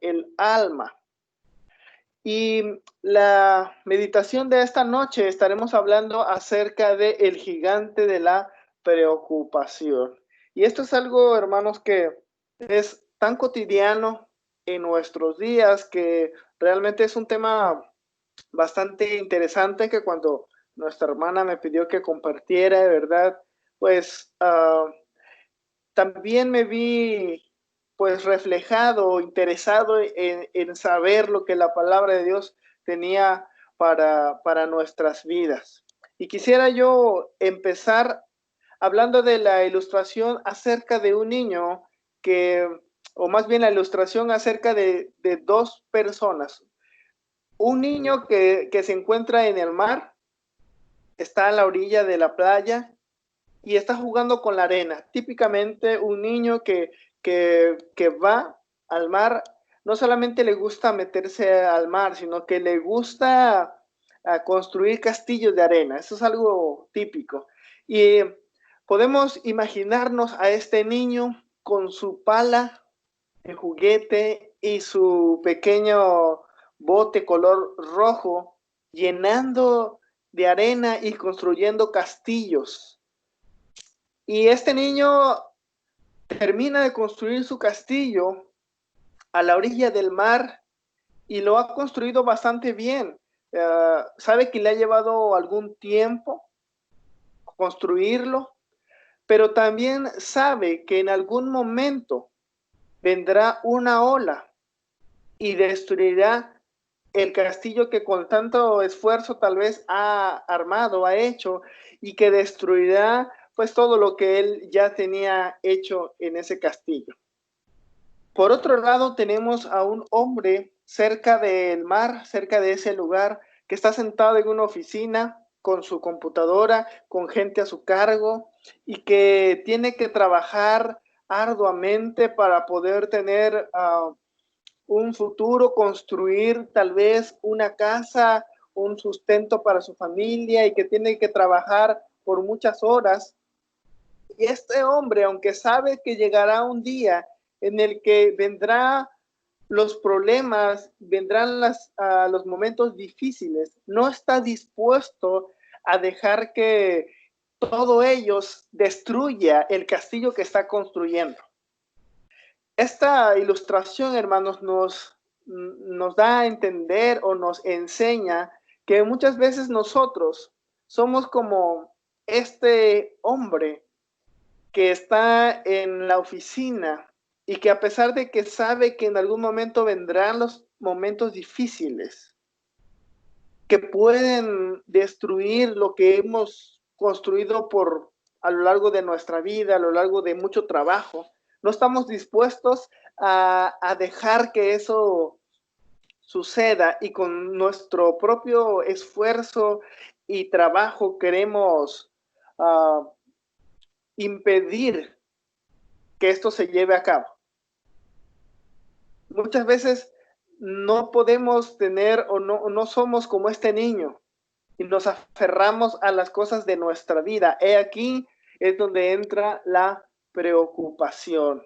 el alma. Y la meditación de esta noche estaremos hablando acerca de el gigante de la preocupación. Y esto es algo, hermanos, que es tan cotidiano en nuestros días que realmente es un tema bastante interesante que cuando nuestra hermana me pidió que compartiera, de verdad, pues también me vi pues reflejado, interesado en saber lo que la palabra de Dios tenía para nuestras vidas. Y quisiera yo empezar hablando de la ilustración acerca de un niño que, o más bien la ilustración acerca de dos personas. Un niño que se encuentra en el mar, está a la orilla de la playa y está jugando con la arena. Típicamente un niño que va al mar, no solamente le gusta meterse al mar, sino que le gusta construir castillos de arena. Eso es algo típico. Y podemos imaginarnos a este niño con su pala de juguete y su pequeño bote color rojo, llenando de arena y construyendo castillos. Y este niño termina de construir su castillo a la orilla del mar y lo ha construido bastante bien. Sabe que le ha llevado algún tiempo construirlo, pero también sabe que en algún momento vendrá una ola y destruirá el castillo que con tanto esfuerzo tal vez ha armado, ha hecho, y que destruirá pues todo lo que él ya tenía hecho en ese castillo. Por otro lado, tenemos a un hombre cerca del mar, cerca de ese lugar, que está sentado en una oficina con su computadora, con gente a su cargo, y que tiene que trabajar arduamente para poder tener un futuro, construir tal vez una casa, un sustento para su familia y que tiene que trabajar por muchas horas. Y este hombre, aunque sabe que llegará un día en el que vendrá los problemas, vendrán los momentos difíciles, no está dispuesto a dejar que todo ellos destruya el castillo que está construyendo. Esta ilustración, hermanos, nos da a entender o nos enseña que muchas veces nosotros somos como este hombre que está en la oficina y que a pesar de que sabe que en algún momento vendrán los momentos difíciles, que pueden destruir lo que hemos construido a lo largo de nuestra vida, a lo largo de mucho trabajo, no estamos dispuestos a dejar que eso suceda y con nuestro propio esfuerzo y trabajo queremos impedir que esto se lleve a cabo. Muchas veces no podemos tener o no somos como este niño y nos aferramos a las cosas de nuestra vida. He aquí es donde entra la preocupación,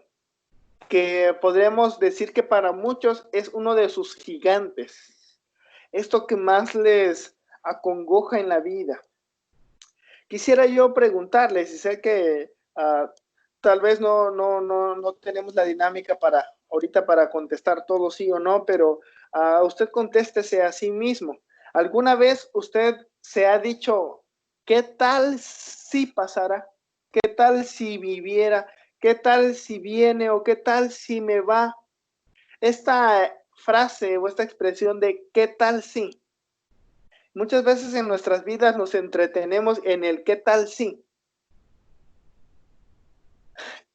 que podríamos decir que para muchos es uno de sus gigantes, esto que más les acongoja en la vida. Quisiera yo preguntarles, y sé que tal vez no tenemos la dinámica para ahorita para contestar todo sí o no, pero usted contéstese a sí mismo. ¿Alguna vez usted se ha dicho, qué tal si pasara? ¿Qué tal si viviera? ¿Qué tal si viene o qué tal si me va? Esta frase o esta expresión de qué tal si. Muchas veces en nuestras vidas nos entretenemos en el qué tal si.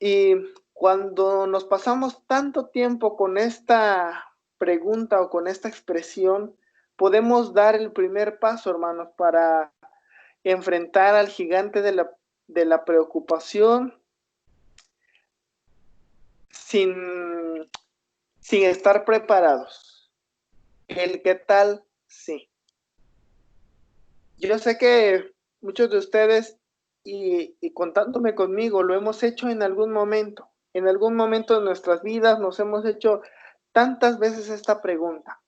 Y cuando nos pasamos tanto tiempo con esta pregunta o con esta expresión, podemos dar el primer paso, hermanos, para enfrentar al gigante de la preocupación sin, sin estar preparados. El qué tal sí. Yo sé que muchos de ustedes y contándome conmigo lo hemos hecho en algún momento. En algún momento de nuestras vidas nos hemos hecho tantas veces esta pregunta.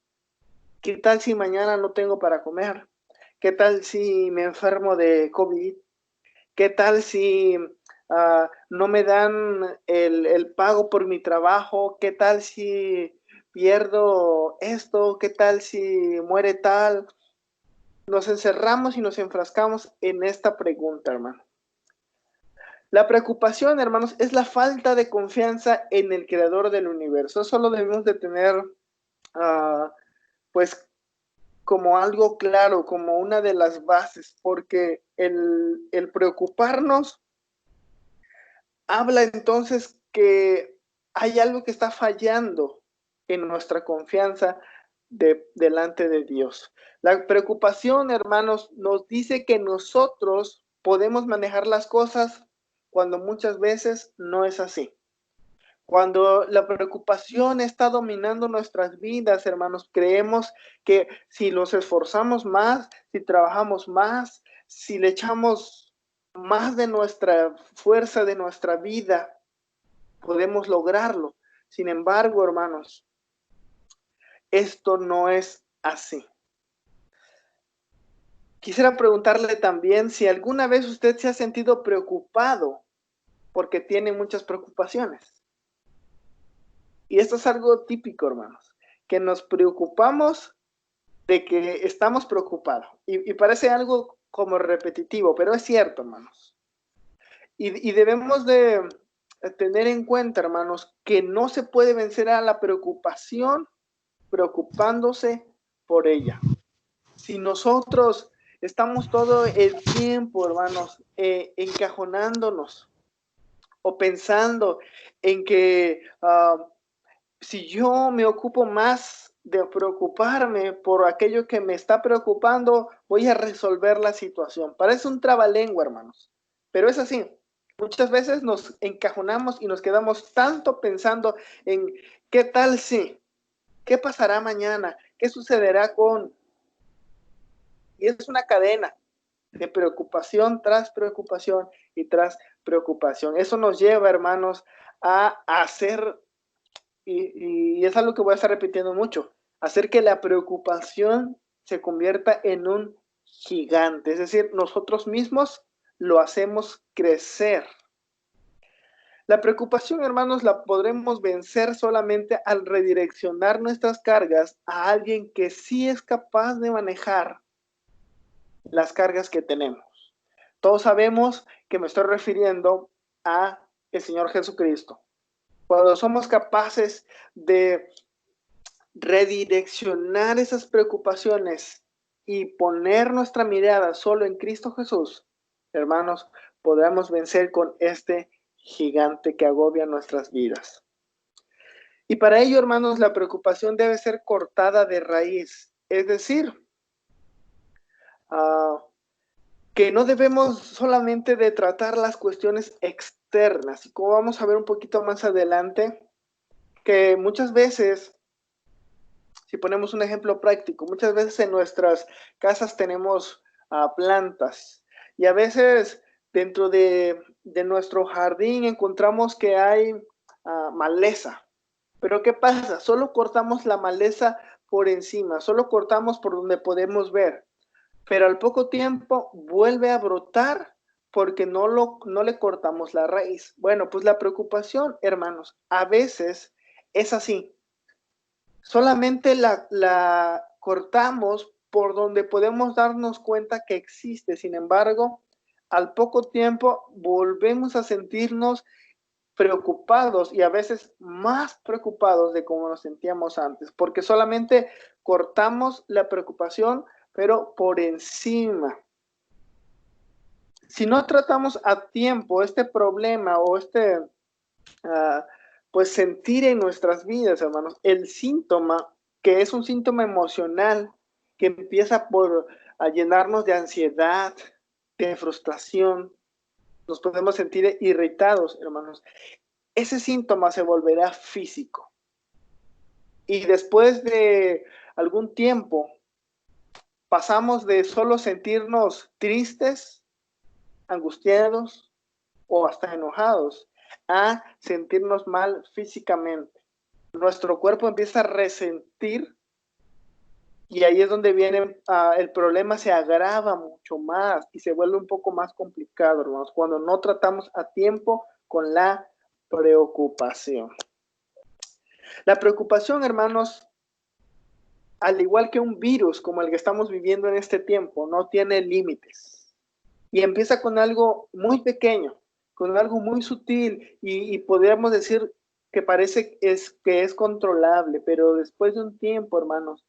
¿Qué tal si mañana no tengo para comer? ¿Qué tal si me enfermo de COVID? ¿Qué tal si no me dan el pago por mi trabajo? ¿Qué tal si pierdo esto? ¿Qué tal si muere tal? Nos encerramos y nos enfrascamos en esta pregunta, hermano. La preocupación, hermanos, es la falta de confianza en el creador del universo. Eso lo debemos de tener, pues, como algo claro, como una de las bases, porque el preocuparnos habla entonces que hay algo que está fallando en nuestra confianza delante de Dios. La preocupación, hermanos, nos dice que nosotros podemos manejar las cosas cuando muchas veces no es así. Cuando la preocupación está dominando nuestras vidas, hermanos, creemos que si nos esforzamos más, si trabajamos más, si le echamos más de nuestra fuerza, de nuestra vida, podemos lograrlo. Sin embargo, hermanos, esto no es así. Quisiera preguntarle también si alguna vez usted se ha sentido preocupado porque tiene muchas preocupaciones. Y esto es algo típico, hermanos, que nos preocupamos de que estamos preocupados. Y parece algo como repetitivo, pero es cierto, hermanos. Y debemos de tener en cuenta, hermanos, que no se puede vencer a la preocupación preocupándose por ella. Si nosotros estamos todo el tiempo, hermanos, encajonándonos o pensando en que si yo me ocupo más de preocuparme por aquello que me está preocupando, voy a resolver la situación. Parece un trabalengua, hermanos, pero es así. Muchas veces nos encajonamos y nos quedamos tanto pensando en qué tal si, qué pasará mañana, qué sucederá con... Y es una cadena de preocupación tras preocupación y tras preocupación. Eso nos lleva, hermanos, a hacer, y es algo que voy a estar repitiendo mucho, hacer que la preocupación se convierta en un gigante. Es decir, nosotros mismos lo hacemos crecer. La preocupación, hermanos, la podremos vencer solamente al redireccionar nuestras cargas a alguien que sí es capaz de manejar las cargas que tenemos. Todos sabemos que me estoy refiriendo a el Señor Jesucristo. Cuando somos capaces de redireccionar esas preocupaciones y poner nuestra mirada solo en Cristo Jesús, hermanos, podremos vencer con este gigante que agobia nuestras vidas. Y para ello, hermanos, la preocupación debe ser cortada de raíz, es decir, que no debemos solamente de tratar las cuestiones externas, y como vamos a ver un poquito más adelante, que muchas veces, si ponemos un ejemplo práctico, muchas veces en nuestras casas tenemos plantas, y a veces dentro de nuestro jardín encontramos que hay maleza. Pero ¿qué pasa? Solo cortamos la maleza por encima, solo cortamos por donde podemos ver. Pero al poco tiempo vuelve a brotar porque no le cortamos la raíz. Bueno, pues la preocupación, hermanos, a veces es así. Solamente la cortamos por donde podemos darnos cuenta que existe. Sin embargo, al poco tiempo volvemos a sentirnos preocupados y a veces más preocupados de cómo nos sentíamos antes, porque solamente cortamos la preocupación pero por encima. Si no tratamos a tiempo este problema o pues sentir en nuestras vidas, hermanos, el síntoma, que es un síntoma emocional, que empieza por llenarnos de ansiedad, de frustración, nos podemos sentir irritados, hermanos. Ese síntoma se volverá físico. Y después de algún tiempo, pasamos de solo sentirnos tristes, angustiados o hasta enojados a sentirnos mal físicamente. nuestro cuerpo empieza a resentir y ahí es donde viene el problema, se agrava mucho más y se vuelve un poco más complicado, hermanos, cuando no tratamos a tiempo con la preocupación. La preocupación, hermanos, al igual que un virus como el que estamos viviendo en este tiempo, no tiene límites. Y empieza con algo muy pequeño, con algo muy sutil y podríamos decir que parece que es controlable, pero después de un tiempo, hermanos,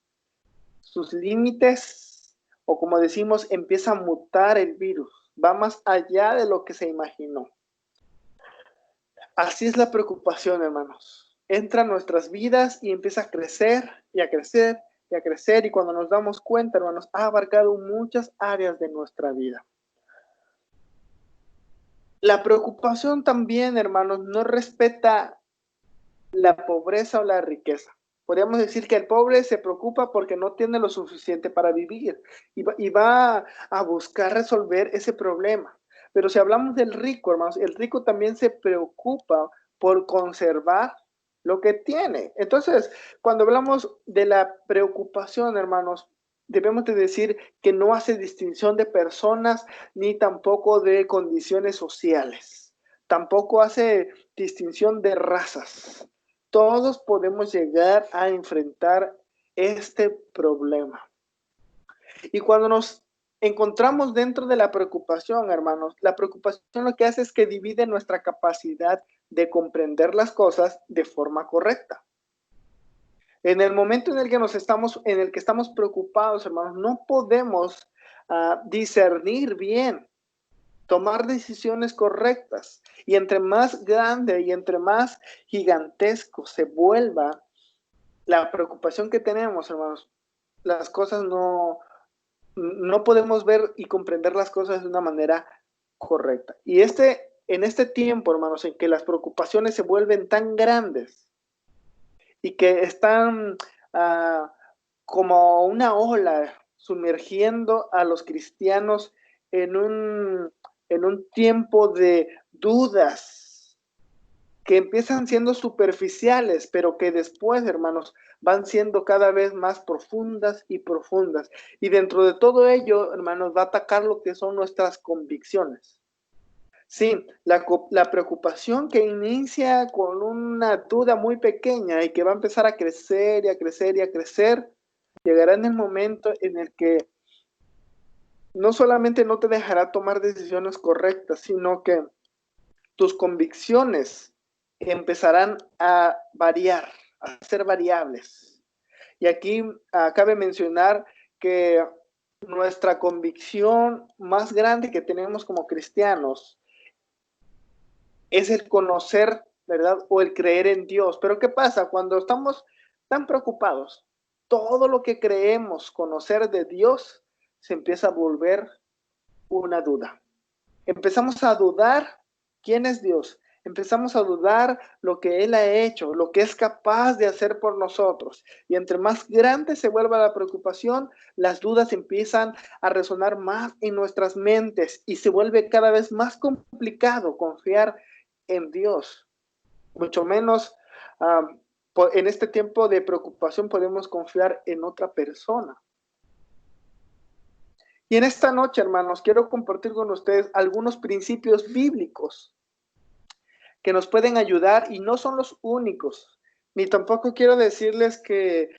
sus límites, o como decimos, empieza a mutar el virus, va más allá de lo que se imaginó. Así es la preocupación, hermanos. Entra en nuestras vidas y empieza a crecer y a crecer y a crecer, y cuando nos damos cuenta, hermanos, ha abarcado muchas áreas de nuestra vida. La preocupación también, hermanos, no respeta la pobreza o la riqueza. Podríamos decir que el pobre se preocupa porque no tiene lo suficiente para vivir y va a buscar resolver ese problema. Pero si hablamos del rico, hermanos, el rico también se preocupa por conservar lo que tiene. Entonces, cuando hablamos de la preocupación, hermanos, debemos de decir que no hace distinción de personas ni tampoco de condiciones sociales. Tampoco hace distinción de razas. Todos podemos llegar a enfrentar este problema. Y cuando nos encontramos dentro de la preocupación, hermanos, la preocupación lo que hace es que divide nuestra capacidad de comprender las cosas de forma correcta. En el momento en el que estamos preocupados, hermanos, no podemos discernir bien, tomar decisiones correctas. Y entre más grande y entre más gigantesco se vuelva la preocupación que tenemos, hermanos, las cosas no podemos ver y comprender las cosas de una manera correcta. Y en este tiempo, hermanos, en que las preocupaciones se vuelven tan grandes y que están como una ola sumergiendo a los cristianos en un tiempo de dudas que empiezan siendo superficiales, pero que después, hermanos, van siendo cada vez más profundas y profundas. Y dentro de todo ello, hermanos, va a atacar lo que son nuestras convicciones. Sí, la preocupación que inicia con una duda muy pequeña y que va a empezar a crecer y a crecer y a crecer, llegará en el momento en el que no solamente no te dejará tomar decisiones correctas, sino que tus convicciones empezarán a variar, a ser variables. Y aquí cabe mencionar que nuestra convicción más grande que tenemos como cristianos es el conocer, ¿verdad? O el creer en Dios. Pero ¿qué pasa? Cuando estamos tan preocupados, todo lo que creemos conocer de Dios se empieza a volver una duda. Empezamos a dudar quién es Dios. Empezamos a dudar lo que Él ha hecho, lo que es capaz de hacer por nosotros. Y entre más grande se vuelva la preocupación, las dudas empiezan a resonar más en nuestras mentes y se vuelve cada vez más complicado confiar en Dios. Mucho menos en este tiempo de preocupación podemos confiar en otra persona. Y en esta noche, hermanos, quiero compartir con ustedes algunos principios bíblicos que nos pueden ayudar y no son los únicos. Ni tampoco quiero decirles que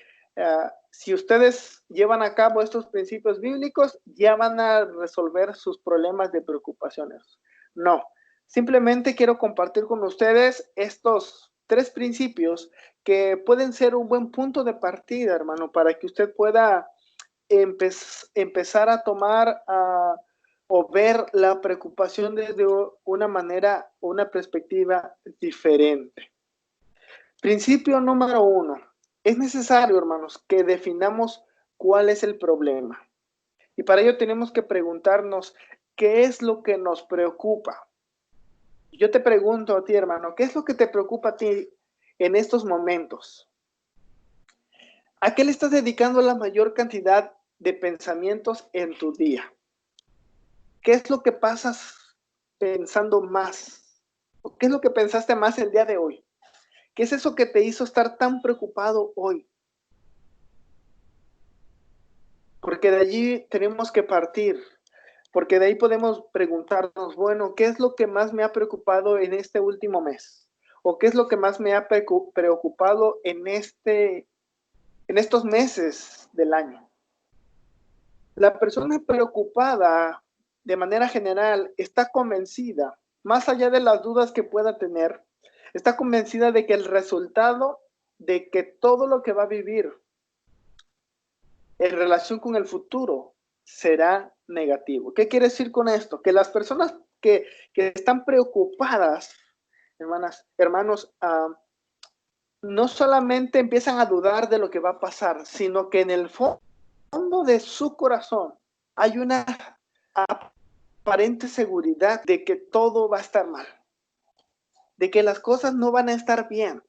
si ustedes llevan a cabo estos principios bíblicos, ya van a resolver sus problemas de preocupaciones. No, simplemente quiero compartir con ustedes estos 3 principios que pueden ser un buen punto de partida, hermano, para que usted pueda empezar a tomar o ver la preocupación desde una manera, una perspectiva diferente. Principio número 1. Es necesario, hermanos, que definamos cuál es el problema. Y para ello tenemos que preguntarnos qué es lo que nos preocupa. Yo te pregunto a ti, hermano, ¿qué es lo que te preocupa a ti en estos momentos? ¿A qué le estás dedicando la mayor cantidad de pensamientos en tu día? ¿Qué es lo que pasas pensando más? ¿Qué es lo que pensaste más el día de hoy? ¿Qué es eso que te hizo estar tan preocupado hoy? Porque de allí tenemos que partir, porque de ahí podemos preguntarnos, bueno, ¿qué es lo que más me ha preocupado en este último mes? ¿O qué es lo que más me ha preocupado en estos meses del año? La persona preocupada, de manera general, está convencida, más allá de las dudas que pueda tener, está convencida de que el resultado de que todo lo que va a vivir en relación con el futuro será negativo. ¿Qué quiere decir con esto? Que las personas que están preocupadas, hermanos, no solamente empiezan a dudar de lo que va a pasar, sino que en el fondo de su corazón hay una aparente seguridad de que todo va a estar mal, de que las cosas no van a estar bien.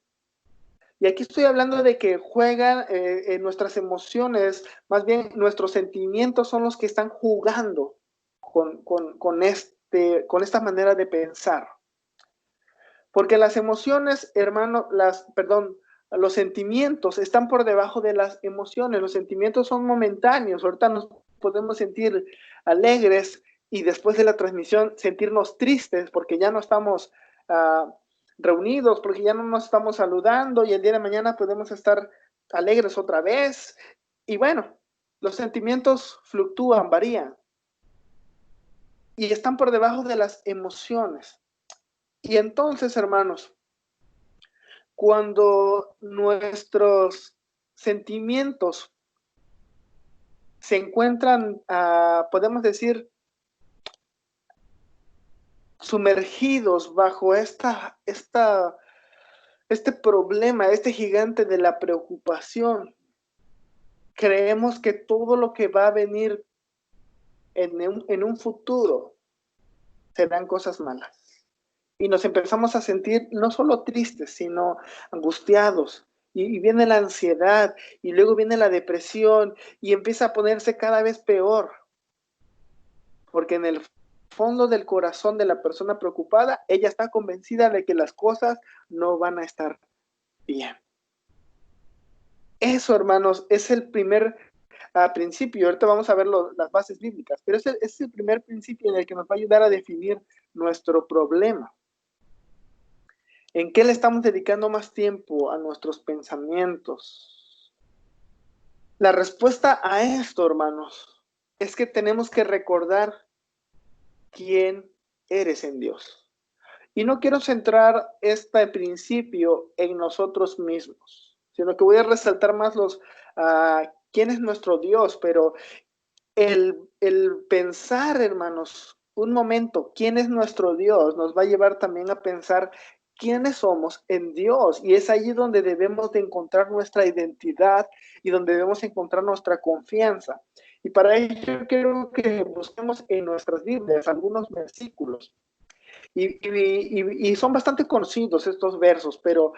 Y aquí estoy hablando de que juegan en nuestras emociones, más bien nuestros sentimientos son los que están jugando con esta manera de pensar. Porque las emociones, hermano, los sentimientos están por debajo de las emociones. Los sentimientos son momentáneos. Ahorita nos podemos sentir alegres y después de la transmisión sentirnos tristes porque ya no estamos reunidos, porque ya no nos estamos saludando y el día de mañana podemos estar alegres otra vez. Y bueno, los sentimientos fluctúan, varían y están por debajo de las emociones. Y entonces, hermanos, cuando nuestros sentimientos se encuentran, podemos decir, sumergidos bajo este problema, este gigante de la preocupación, creemos que todo lo que va a venir en un futuro serán cosas malas. Y nos empezamos a sentir no solo tristes, sino angustiados. Y viene la ansiedad, y luego viene la depresión, y empieza a ponerse cada vez peor. Porque en el fondo del corazón de la persona preocupada, ella está convencida de que las cosas no van a estar bien. Eso, hermanos, es el primer principio. Ahorita vamos a ver las bases bíblicas, pero es el primer principio en el que nos va a ayudar a definir nuestro problema. ¿En qué le estamos dedicando más tiempo a nuestros pensamientos? La respuesta a esto, hermanos, es que tenemos que recordar quién eres en Dios. Y no quiero centrar este principio en nosotros mismos, sino que voy a resaltar más quién es nuestro Dios, pero el pensar, hermanos, un momento, quién es nuestro Dios, nos va a llevar también a pensar quiénes somos en Dios. Y es allí donde debemos de encontrar nuestra identidad y donde debemos encontrar nuestra confianza. Y para ello quiero que busquemos en nuestras Biblias algunos versículos. Y son bastante conocidos estos versos, pero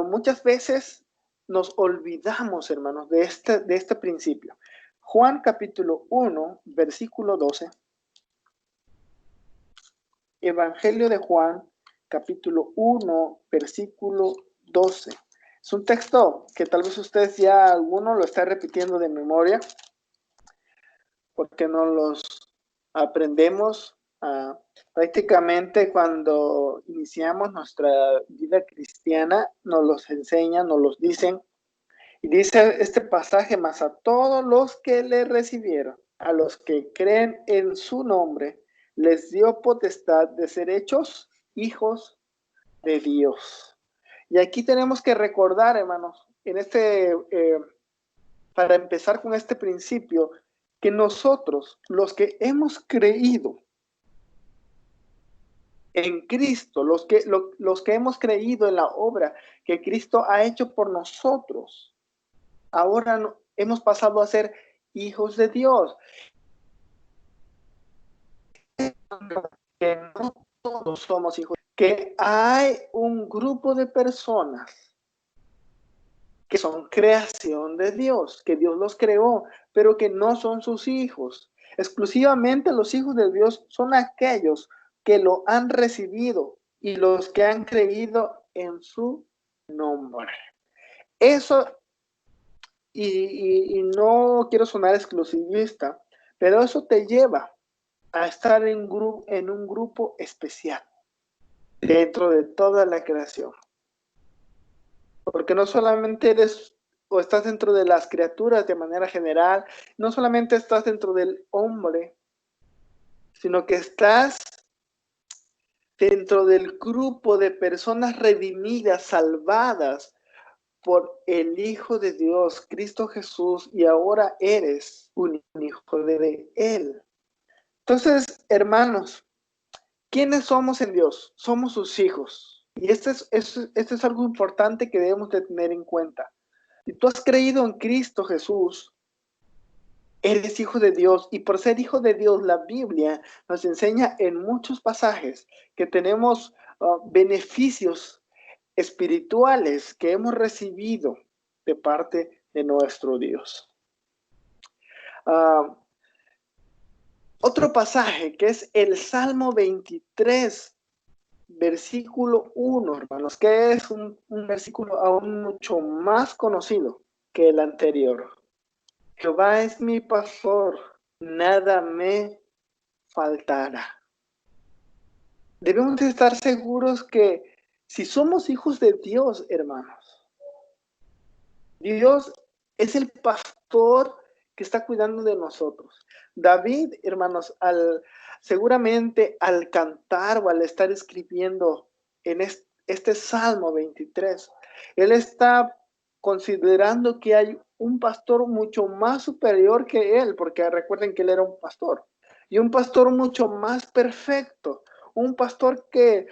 muchas veces nos olvidamos, hermanos, de este principio. Juan capítulo 1, versículo 12. Evangelio de Juan capítulo 1, versículo 12. Es un texto que tal vez ustedes ya alguno lo está repitiendo de memoria, porque no los aprendemos prácticamente cuando iniciamos nuestra vida cristiana, nos los enseñan, nos los dicen. Y dice este pasaje: mas a todos los que le recibieron, a los que creen en su nombre, les dio potestad de ser hechos hijos de Dios. Y aquí tenemos que recordar, hermanos, para empezar con este principio, que nosotros, los que hemos creído en Cristo, los que hemos creído en la obra que Cristo ha hecho por nosotros, ahora hemos pasado a ser hijos de Dios. Que no todos somos hijos, que hay un grupo de personas que son creación de Dios, que Dios los creó, pero que no son sus hijos. Exclusivamente los hijos de Dios son aquellos que lo han recibido y los que han creído en su nombre. Eso, y no quiero sonar exclusivista, pero eso te lleva a estar en un grupo especial dentro de toda la creación. Porque no solamente eres o estás dentro de las criaturas de manera general, no solamente estás dentro del hombre, sino que estás dentro del grupo de personas redimidas, salvadas por el Hijo de Dios, Cristo Jesús, y ahora eres un hijo de Él. Entonces, hermanos, ¿quiénes somos en Dios? Somos sus hijos. Y esto es algo importante que debemos de tener en cuenta. Si tú has creído en Cristo Jesús, eres hijo de Dios, y por ser hijo de Dios, la Biblia nos enseña en muchos pasajes que tenemos beneficios espirituales que hemos recibido de parte de nuestro Dios. Otro pasaje que es el Salmo 23, versículo 1, hermanos, que es un versículo aún mucho más conocido que el anterior. Jehová es mi pastor, nada me faltará. Debemos de estar seguros que si somos hijos de Dios, hermanos, Dios es el pastor que está cuidando de nosotros. David, hermanos, seguramente al cantar o al estar escribiendo en este Salmo 23, él está considerando que hay un pastor mucho más superior que él, porque recuerden que él era un pastor, y un pastor mucho más perfecto, un pastor que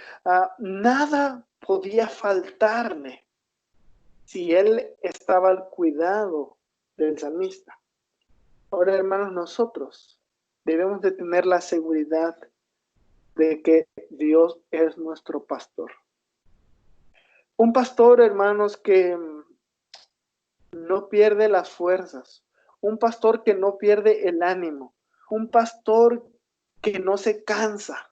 nada podía faltarle si él estaba al cuidado del salmista. Ahora, hermanos, nosotros debemos de tener la seguridad de que Dios es nuestro pastor. Un pastor, hermanos, que no pierde las fuerzas. Un pastor que no pierde el ánimo. Un pastor que no se cansa.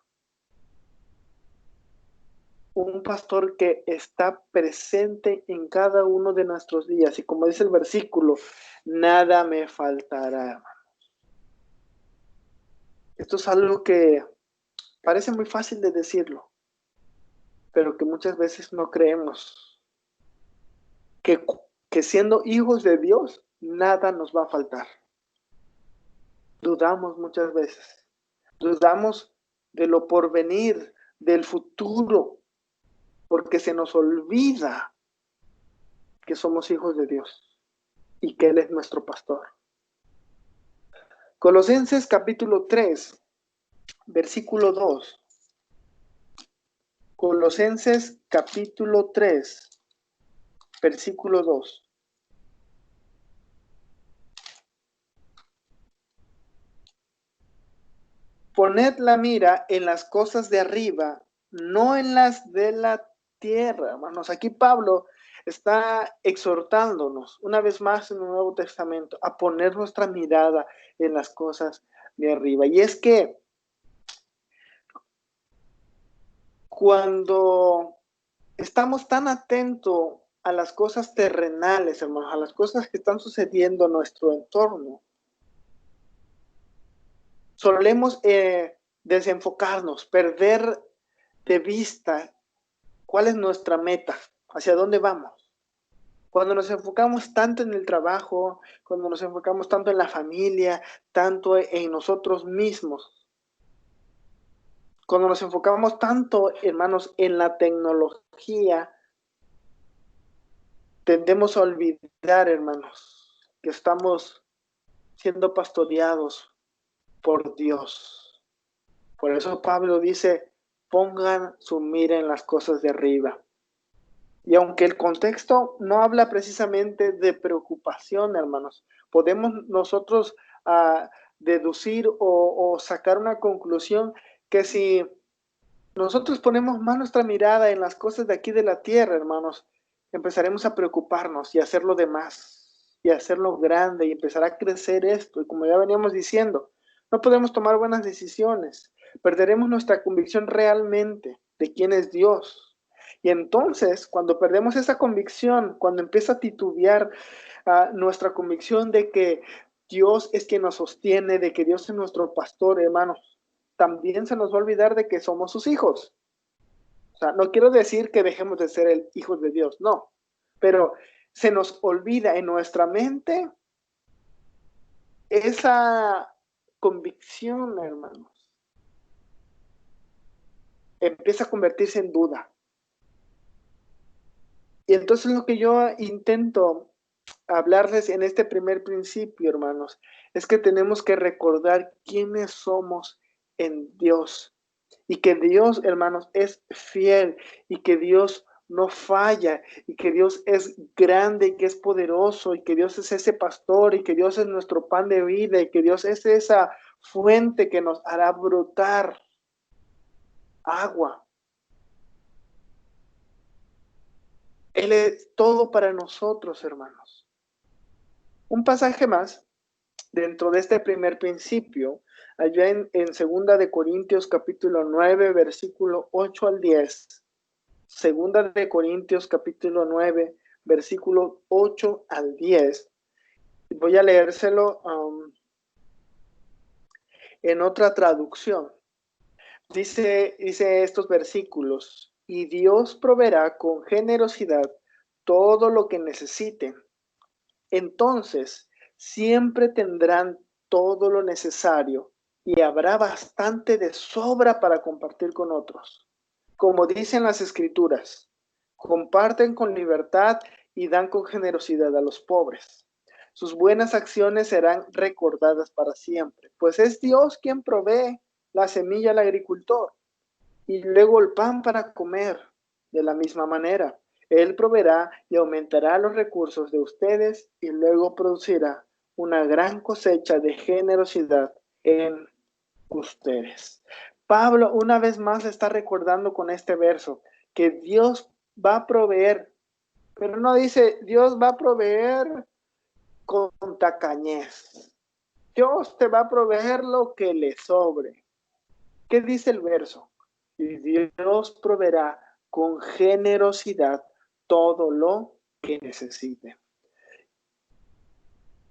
Un pastor que está presente en cada uno de nuestros días. Y como dice el versículo, nada me faltará. Esto es algo que parece muy fácil de decirlo, pero que muchas veces no creemos. Que siendo hijos de Dios, nada nos va a faltar. Dudamos muchas veces. Dudamos de lo porvenir, del futuro, porque se nos olvida que somos hijos de Dios y que Él es nuestro pastor. Colosenses capítulo 3, versículo 2. Colosenses capítulo 3, versículo 2. Poned la mira en las cosas de arriba, no en las de la tierra. Hermanos, aquí Pablo está exhortándonos una vez más en el Nuevo Testamento a poner nuestra mirada en las cosas de arriba. Y es que cuando estamos tan atentos a las cosas terrenales, hermanos, a las cosas que están sucediendo en nuestro entorno, solemos desenfocarnos, perder de vista cuál es nuestra meta, hacia dónde vamos. Cuando nos enfocamos tanto en el trabajo, cuando nos enfocamos tanto en la familia, tanto en nosotros mismos, cuando nos enfocamos tanto, hermanos, en la tecnología, tendemos a olvidar, hermanos, que estamos siendo pastoreados por Dios. Por eso Pablo dice, pongan su mira en las cosas de arriba. Y aunque el contexto no habla precisamente de preocupación, hermanos, podemos nosotros deducir o sacar una conclusión que si nosotros ponemos más nuestra mirada en las cosas de aquí de la tierra, hermanos, empezaremos a preocuparnos y a hacerlo de más, y a hacerlo grande, y empezará a crecer esto. Y como ya veníamos diciendo, no podemos tomar buenas decisiones, perderemos nuestra convicción realmente de quién es Dios. Y entonces, cuando perdemos esa convicción, cuando empieza a titubear nuestra convicción de que Dios es quien nos sostiene, de que Dios es nuestro pastor, hermanos, también se nos va a olvidar de que somos sus hijos. O sea, no quiero decir que dejemos de ser hijos de Dios, no. Pero se nos olvida en nuestra mente esa convicción, hermanos. Empieza a convertirse en duda. Y entonces lo que yo intento hablarles en este primer principio, hermanos, es que tenemos que recordar quiénes somos en Dios. Y que Dios, hermanos, es fiel y que Dios no falla y que Dios es grande y que es poderoso y que Dios es ese pastor y que Dios es nuestro pan de vida y que Dios es esa fuente que nos hará brotar agua. Él es todo para nosotros, hermanos. Un pasaje más dentro de este primer principio, allá en 2 de Corintios capítulo 9, versículo 8 al 10. 2 de Corintios capítulo 9, versículo 8 al 10. Voy a leérselo en otra traducción. Dice estos versículos: y Dios proveerá con generosidad todo lo que necesiten. Entonces, siempre tendrán todo lo necesario y habrá bastante de sobra para compartir con otros. Como dicen las Escrituras, comparten con libertad y dan con generosidad a los pobres. Sus buenas acciones serán recordadas para siempre, pues es Dios quien provee la semilla al agricultor y luego el pan para comer. De la misma manera, Él proveerá y aumentará los recursos de ustedes y luego producirá una gran cosecha de generosidad en ustedes. Pablo una vez más está recordando con este verso que Dios va a proveer, pero no dice Dios va a proveer con tacañez. Dios te va a proveer lo que le sobre. ¿Qué dice el verso? Y Dios proveerá con generosidad todo lo que necesite.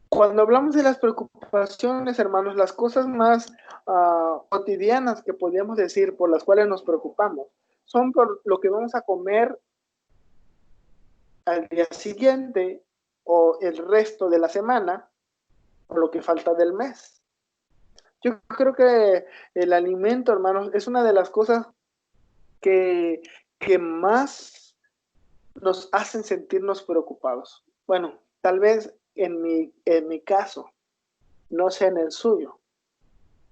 Cuando hablamos de las preocupaciones, hermanos, las cosas más cotidianas que podríamos decir por las cuales nos preocupamos son por lo que vamos a comer al día siguiente o el resto de la semana o lo que falta del mes. Yo creo que el alimento, hermanos, es una de las cosas que más nos hacen sentirnos preocupados. Bueno, tal vez en mi caso, no sé en el suyo,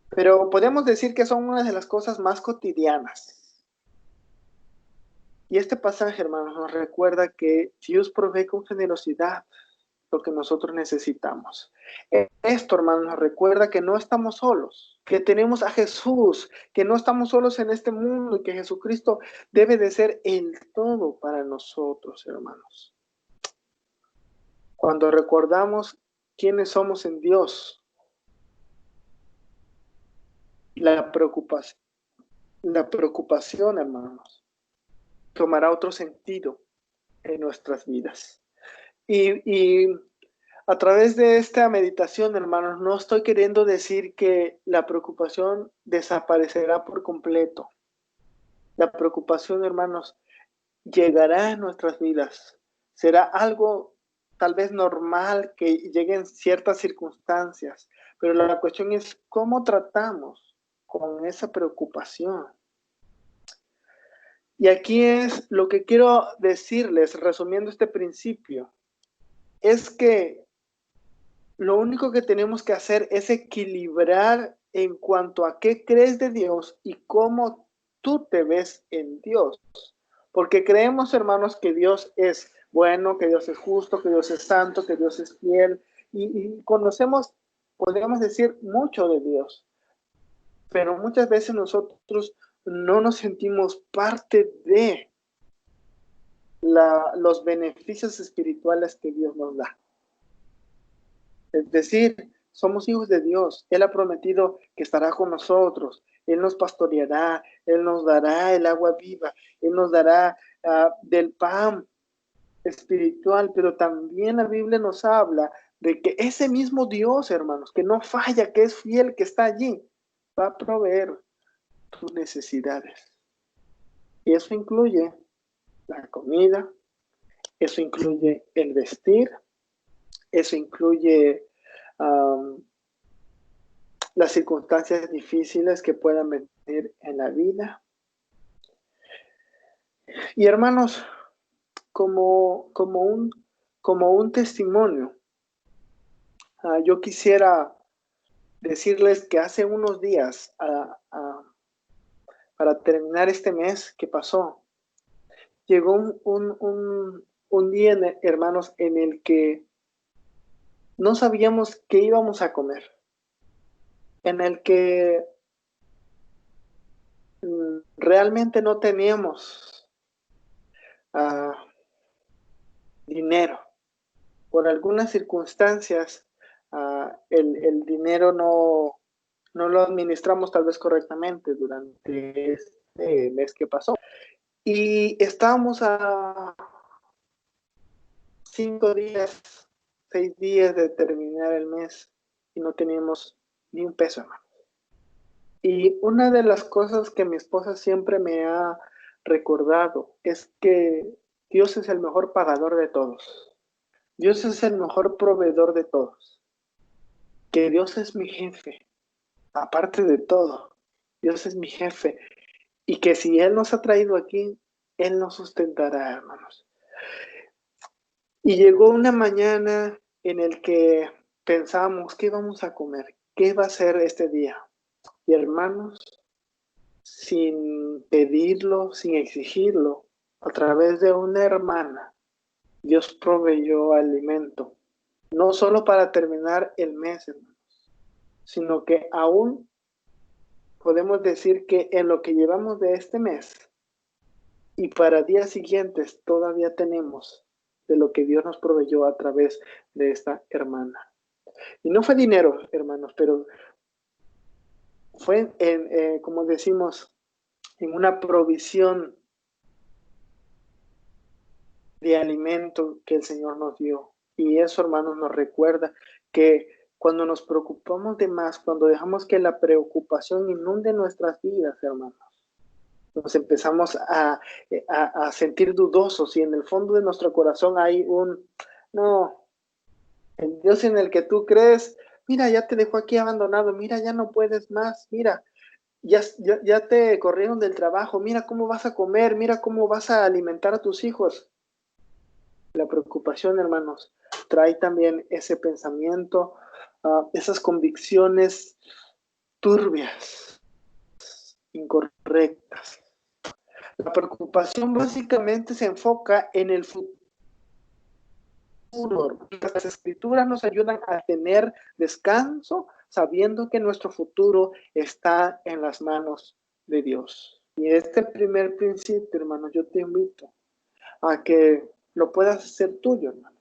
pero podemos decir que son una de las cosas más cotidianas. Y este pasaje, hermanos, nos recuerda que Dios provee con generosidad lo que nosotros necesitamos. Esto, hermanos, nos recuerda que no estamos solos, que tenemos a Jesús, que no estamos solos en este mundo y que Jesucristo debe de ser el todo para nosotros, hermanos. Cuando recordamos quiénes somos en Dios, la preocupación, hermanos, tomará otro sentido en nuestras vidas. Y a través de esta meditación, hermanos, no estoy queriendo decir que la preocupación desaparecerá por completo. La preocupación, hermanos, llegará a nuestras vidas. Será algo tal vez normal que lleguen ciertas circunstancias, pero la cuestión es cómo tratamos con esa preocupación. Y aquí es lo que quiero decirles, resumiendo este principio, es que lo único que tenemos que hacer es equilibrar en cuanto a qué crees de Dios y cómo tú te ves en Dios. Porque creemos, hermanos, que Dios es bueno, que Dios es justo, que Dios es santo, que Dios es fiel. Y conocemos, podríamos decir, mucho de Dios. Pero muchas veces nosotros no nos sentimos parte de los beneficios espirituales que Dios nos da. Es decir, somos hijos de Dios. Él ha prometido que estará con nosotros. Él nos pastoreará. Él nos dará el agua viva. Él nos dará del pan espiritual, pero también la Biblia nos habla de que ese mismo Dios, hermanos, que no falla, que es fiel, que está allí, va a proveer tus necesidades. Y eso incluye la comida, eso incluye el vestir, eso incluye las circunstancias difíciles que puedan venir en la vida. Y hermanos, como un testimonio, yo quisiera decirles que hace unos días, para terminar este mes que pasó, llegó un día, hermanos, en el que no sabíamos qué íbamos a comer, en el que realmente no teníamos dinero. Por algunas circunstancias, el dinero no lo administramos tal vez correctamente durante este mes que pasó. Y estábamos a 5 días, 6 días de terminar el mes y no teníamos ni un peso, hermano. Y una de las cosas que mi esposa siempre me ha recordado es que Dios es el mejor pagador de todos. Dios es el mejor proveedor de todos. Que Dios es mi jefe. Aparte de todo, Dios es mi jefe. Y que si Él nos ha traído aquí, Él nos sustentará, hermanos. Y llegó una mañana en el que pensamos, ¿qué vamos a comer? ¿Qué va a ser este día? Y hermanos, sin pedirlo, sin exigirlo, a través de una hermana, Dios proveyó alimento. No solo para terminar el mes, hermanos, sino que aún podemos decir que en lo que llevamos de este mes y para días siguientes todavía tenemos de lo que Dios nos proveyó a través de esta hermana. Y no fue dinero, hermanos, pero fue, como decimos, en una provisión de alimento que el Señor nos dio. Y eso, hermanos, nos recuerda que cuando nos preocupamos de más, cuando dejamos que la preocupación inunde nuestras vidas, hermanos, nos empezamos a sentir dudosos y en el fondo de nuestro corazón hay no, el Dios en el que tú crees, mira, ya te dejó aquí abandonado, mira, ya no puedes más, mira, ya te corrieron del trabajo, mira cómo vas a comer, mira cómo vas a alimentar a tus hijos. La preocupación, hermanos, trae también ese pensamiento, esas convicciones turbias, incorrectas. La preocupación básicamente se enfoca en el futuro. Las escrituras nos ayudan a tener descanso sabiendo que nuestro futuro está en las manos de Dios. Y este primer principio, hermano, yo te invito a que lo puedas hacer tuyo, hermano.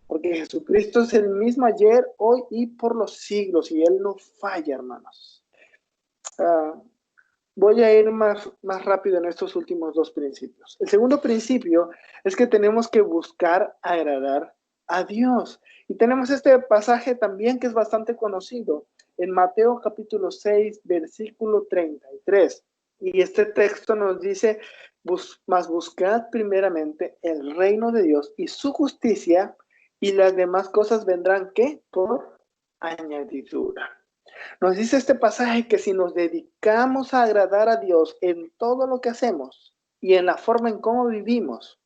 Porque Jesucristo es el mismo ayer, hoy y por los siglos, y Él no falla, hermanos. Voy a ir más rápido en estos últimos dos principios. El segundo principio es que tenemos que buscar agradar a Dios. Y tenemos este pasaje también que es bastante conocido en Mateo capítulo 6, versículo 33. Y este texto nos dice, mas buscad primeramente el reino de Dios y su justicia, y las demás cosas vendrán, ¿qué? Por añadidura. Nos dice este pasaje que si nos dedicamos a agradar a Dios en todo lo que hacemos y en la forma en cómo vivimos,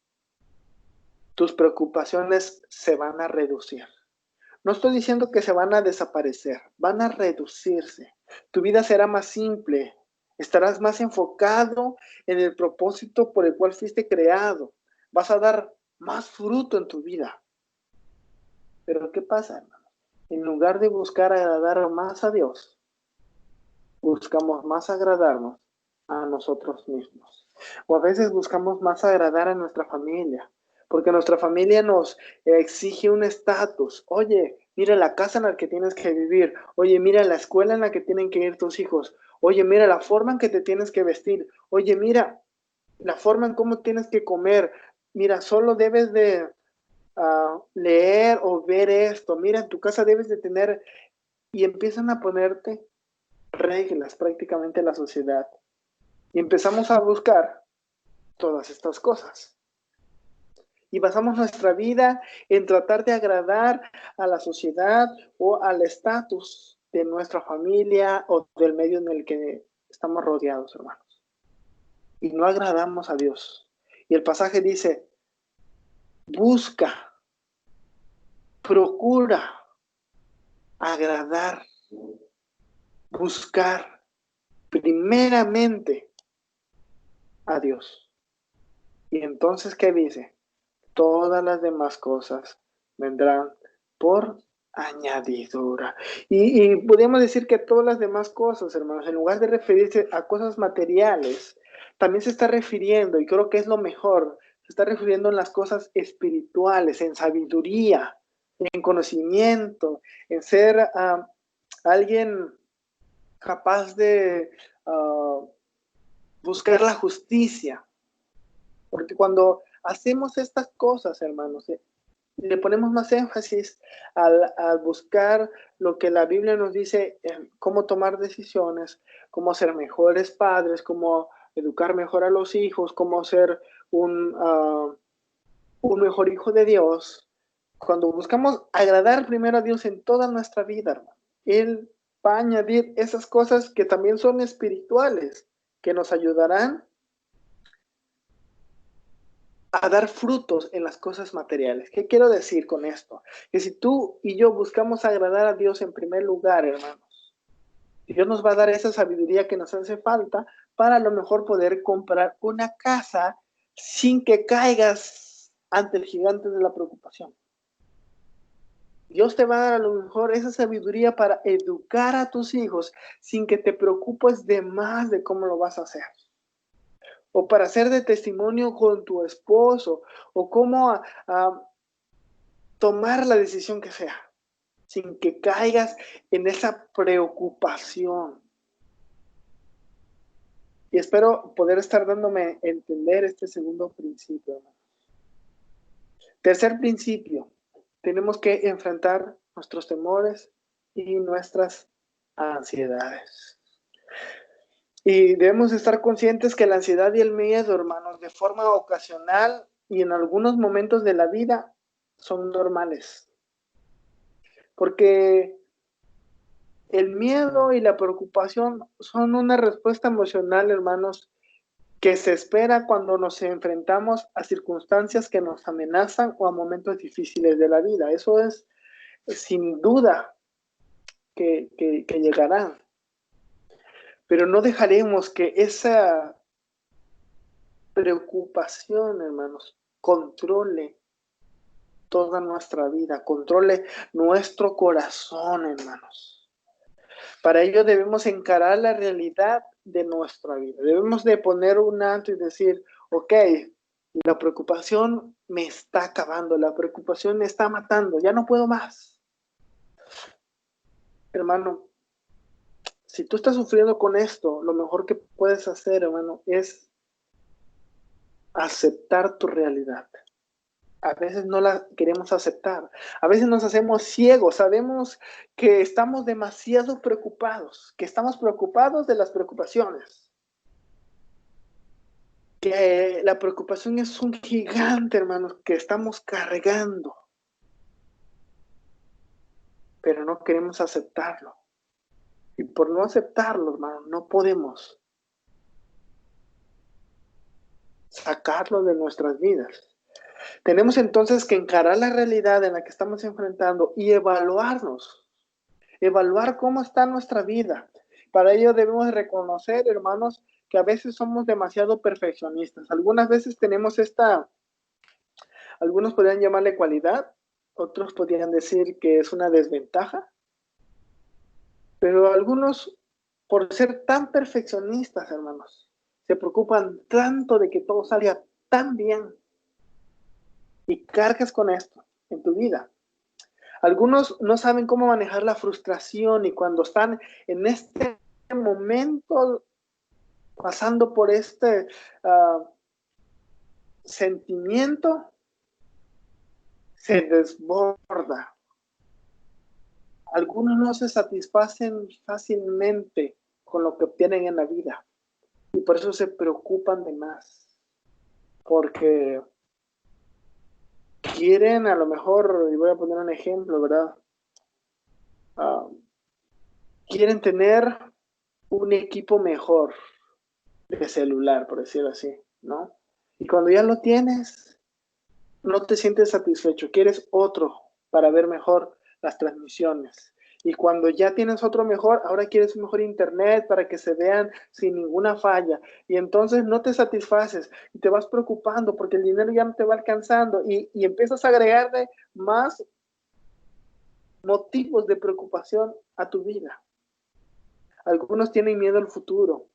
tus preocupaciones se van a reducir. No estoy diciendo que se van a desaparecer, van a reducirse. Tu vida será más simple, estarás más enfocado en el propósito por el cual fuiste creado. Vas a dar más fruto en tu vida. Pero ¿qué pasa, hermano? En lugar de buscar agradar más a Dios, buscamos más agradarnos a nosotros mismos. O a veces buscamos más agradar a nuestra familia, porque nuestra familia nos exige un estatus. Oye, mira la casa en la que tienes que vivir. Oye, mira la escuela en la que tienen que ir tus hijos. Oye, mira la forma en que te tienes que vestir. Oye, mira. la forma en cómo tienes que comer. Mira, solo debes de leer o ver esto. Mira, en tu casa debes de tener, y empiezan a ponerte reglas prácticamente la sociedad. Y empezamos a buscar todas estas cosas. Y basamos nuestra vida en tratar de agradar a la sociedad o al estatus de nuestra familia o del medio en el que estamos rodeados, hermanos. Y no agradamos a Dios. Y el pasaje dice, busca, procura agradar, buscar primeramente a Dios. Y entonces, ¿qué dice? Todas las demás cosas vendrán por añadidura. Y podemos decir que todas las demás cosas, hermanos, en lugar de referirse a cosas materiales, también se está refiriendo, y creo que es lo mejor, se está refiriendo en las cosas espirituales, en sabiduría, en conocimiento, en ser alguien capaz de buscar la justicia. Porque cuando hacemos estas cosas, hermanos, le ponemos más énfasis al buscar lo que la Biblia nos dice, cómo tomar decisiones, cómo ser mejores padres, cómo educar mejor a los hijos, cómo ser un mejor hijo de Dios. Cuando buscamos agradar primero a Dios en toda nuestra vida, hermano, Él va a añadir esas cosas que también son espirituales, que nos ayudarán a dar frutos en las cosas materiales. ¿Qué quiero decir con esto? Que si tú y yo buscamos agradar a Dios en primer lugar, hermanos, Dios nos va a dar esa sabiduría que nos hace falta para a lo mejor poder comprar una casa sin que caigas ante el gigante de la preocupación. Dios te va a dar a lo mejor esa sabiduría para educar a tus hijos sin que te preocupes de más de cómo lo vas a hacer. O para ser de testimonio con tu esposo, o cómo tomar la decisión que sea, sin que caigas en esa preocupación. Y espero poder estar dándome a entender este segundo principio. Tercer principio, tenemos que enfrentar nuestros temores y nuestras ansiedades. Y debemos estar conscientes que la ansiedad y el miedo, hermanos, de forma ocasional y en algunos momentos de la vida son normales. Porque el miedo y la preocupación son una respuesta emocional, hermanos, que se espera cuando nos enfrentamos a circunstancias que nos amenazan o a momentos difíciles de la vida. Eso es sin duda que llegará. Pero no dejaremos que esa preocupación, hermanos, controle toda nuestra vida, controle nuestro corazón, hermanos. Para ello debemos encarar la realidad de nuestra vida. Debemos de poner un alto y decir, ok, la preocupación me está acabando, la preocupación me está matando, ya no puedo más. Hermano, si tú estás sufriendo con esto, lo mejor que puedes hacer, hermano, es aceptar tu realidad. A veces no la queremos aceptar. A veces nos hacemos ciegos. Sabemos que estamos demasiado preocupados, que estamos preocupados de las preocupaciones. Que la preocupación es un gigante, hermanos, que estamos cargando. Pero no queremos aceptarlo. Y por no aceptarlo, hermano, no podemos sacarlo de nuestras vidas. Tenemos entonces que encarar la realidad en la que estamos enfrentando y evaluarnos, evaluar cómo está nuestra vida. Para ello debemos reconocer, hermanos, que a veces somos demasiado perfeccionistas. Algunas veces tenemos algunos podrían llamarle cualidad, otros podrían decir que es una desventaja, pero algunos, por ser tan perfeccionistas, hermanos, se preocupan tanto de que todo salga tan bien y cargas con esto en tu vida. Algunos no saben cómo manejar la frustración y cuando están en este momento pasando por sentimiento se desborda. Algunos no se satisfacen fácilmente con lo que obtienen en la vida y por eso se preocupan de más, porque quieren, a lo mejor, y voy a poner un ejemplo, ¿verdad? Quieren tener un equipo mejor de celular, por decirlo así, ¿no? Y cuando ya lo tienes, no te sientes satisfecho, quieres otro para ver mejor las transmisiones. Y cuando ya tienes otro mejor, ahora quieres un mejor internet para que se vean sin ninguna falla. Y entonces no te satisfaces y te vas preocupando porque el dinero ya no te va alcanzando y empiezas a agregarle más motivos de preocupación a tu vida. Algunos tienen miedo al futuro,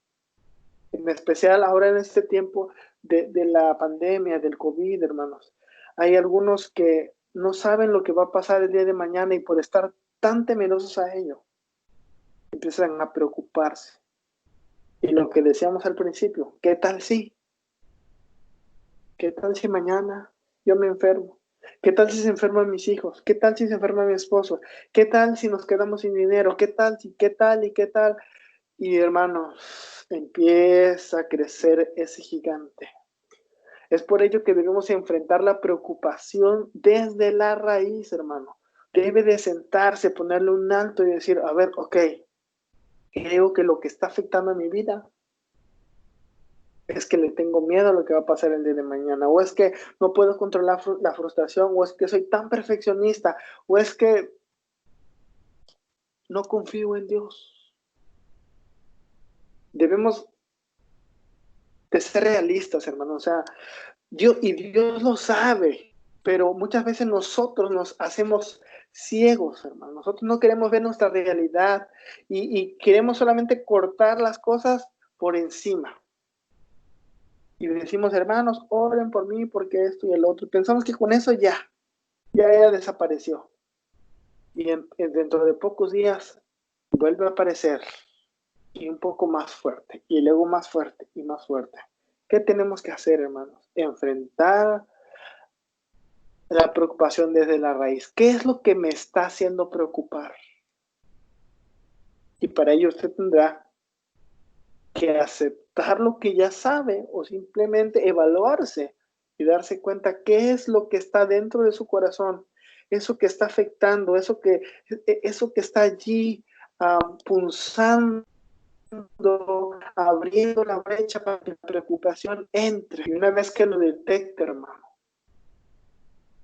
en especial ahora en este tiempo de la pandemia, del COVID, hermanos. Hay algunos que no saben lo que va a pasar el día de mañana y por estar tan temerosos a ello, empiezan a preocuparse. Y lo que decíamos al principio, ¿qué tal si? ¿Qué tal si mañana yo me enfermo? ¿Qué tal si se enferman mis hijos? ¿Qué tal si se enferma mi esposo? ¿Qué tal si nos quedamos sin dinero? ¿Qué tal si? ¿Qué tal y qué tal? Y hermanos, empieza a crecer ese gigante. Es por ello que debemos enfrentar la preocupación desde la raíz, hermano. Debe de sentarse, ponerle un alto y decir, a ver, ok, creo que lo que está afectando a mi vida es que le tengo miedo a lo que va a pasar el día de mañana, o es que no puedo controlar la frustración, o es que soy tan perfeccionista, o es que no confío en Dios. Debemos de ser realistas, hermano. O sea, Dios lo sabe, pero muchas veces nosotros nos hacemos ciegos, hermano. Nosotros no queremos ver nuestra realidad y queremos solamente cortar las cosas por encima. Y decimos, hermanos, oren por mí porque esto y el otro. Y pensamos que con eso ya desapareció. Y dentro de pocos días vuelve a aparecer y un poco más fuerte, y luego más fuerte y más fuerte. ¿Qué tenemos que hacer, hermanos? Enfrentar la preocupación desde la raíz. ¿Qué es lo que me está haciendo preocupar? Y para ello usted tendrá que aceptar lo que ya sabe o simplemente evaluarse y darse cuenta qué es lo que está dentro de su corazón, eso que está afectando, eso que está allí punzando, abriendo la brecha para que la preocupación entre. Y una vez que lo detecte, hermano,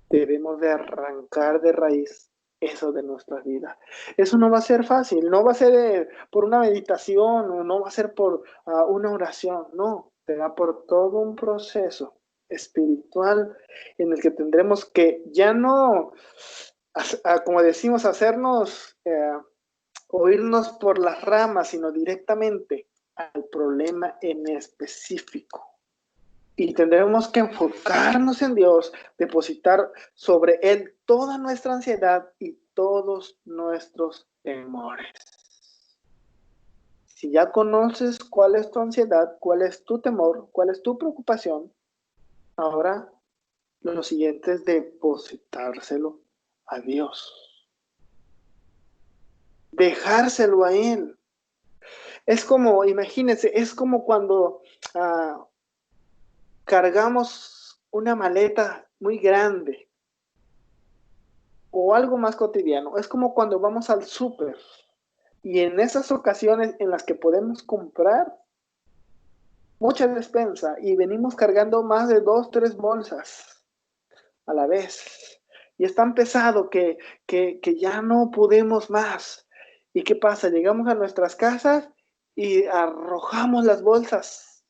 debemos de arrancar de raíz eso de nuestras vidas. Eso no va a ser fácil, no va a ser por una meditación o no va a ser por una oración, no, será por todo un proceso espiritual en el que tendremos que ya no, como decimos, hacernos o irnos por las ramas, sino directamente al problema en específico. Y tendremos que enfocarnos en Dios, depositar sobre Él toda nuestra ansiedad y todos nuestros temores. Si ya conoces cuál es tu ansiedad, cuál es tu temor, cuál es tu preocupación, ahora lo siguiente es depositárselo a Dios. Dejárselo a Él. Es como, imagínense, es como cuando cargamos una maleta muy grande o algo más cotidiano. Es como cuando vamos al súper y en esas ocasiones en las que podemos comprar mucha despensa y venimos cargando más de 2, 3 bolsas a la vez. Y es tan pesado que ya no podemos más. ¿Y qué pasa? Llegamos a nuestras casas y arrojamos las bolsas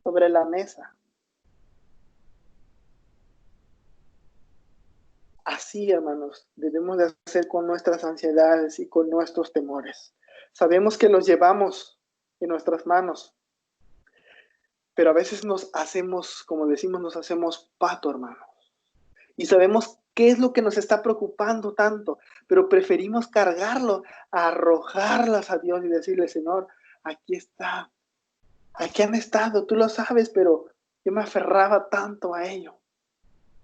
sobre la mesa. Así, hermanos, debemos de hacer con nuestras ansiedades y con nuestros temores. Sabemos que los llevamos en nuestras manos, pero a veces nos hacemos, como decimos, nos hacemos pato, hermanos. Y sabemos qué es lo que nos está preocupando tanto, pero preferimos cargarlo, arrojarlas a Dios y decirle, Señor, aquí está, aquí han estado, tú lo sabes, pero Yo me aferraba tanto a ello,